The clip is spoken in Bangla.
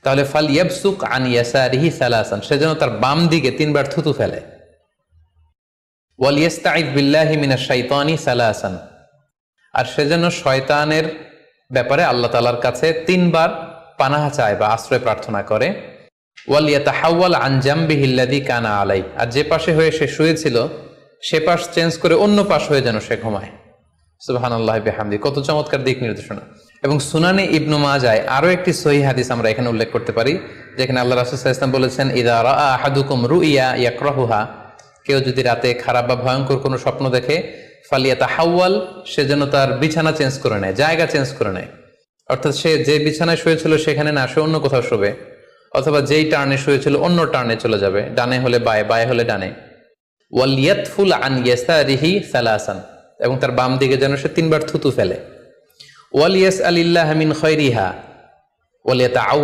তাহলে ফাল ইয়াবসুক আন ইয়াসারিহি সালাসান, সেজন্য তার বাম দিকে 3 বার থুতু ফেলে। ওয়াল ইস্তাইদ বিল্লাহি মিনাশ শাইতানি সালাসান, আর সেজন্য শয়তানের ব্যাপারে আল্লাহ তাআলার কাছে 3 বার পানাহ চায় বা আশ্রয় প্রার্থনা করে। ওয়াল ইয়াতাহাওয়াল আন জামবিহি আল্লাযী কানা আলাই, আর যে পাশে হয়ে সে শুয়েছিল সে পাশ চেঞ্জ করে অন্য পাশ হয়ে যেন সে ঘুমায়। সুবহানাল্লাহি বিহামদি, কত চমৎকার দিক নির্দেশনা। এবং সুনানে ইবনু মাজায় আরো একটি সহিহ হাদিস আমরা এখানে উল্লেখ করতে পারি, যেখানে আল্লাহ রাসূল সাল্লাল্লাহু আলাইহি ওয়াসাল্লাম বলেছেন, ইযা রাআ আহাদুকুম রুইয়া ইয়াকরাহুহা, কেউ যদি রাতে খারাপ বা ভয়ঙ্কর কোনো স্বপ্ন দেখে, ফালিয়াতাহাওয়াল, সে যেন তার বিছানা চেঞ্জ করে নেয়, জায়গা চেঞ্জ করে নেয়। অর্থাৎ সে যে বিছানায় শুয়েছিল সেখানে না, সে অন্য কোথাও শোবে, অথবা যেই টার্নে শুয়েছিল অন্য টার্নে চলে যাবে, ডানে হলে বায়ে, বায়ে হলে ডানে। ওয়াল ইয়াতফুল আন ইয়াসারিহি সালাসান, এবং তার বাম দিকে যেন সে 3 বার থুতু ফেলে। ওয়াল ইয়াসআলিল্লাহ মিন খায়রিহা ওয়াল ইয়াতাআউ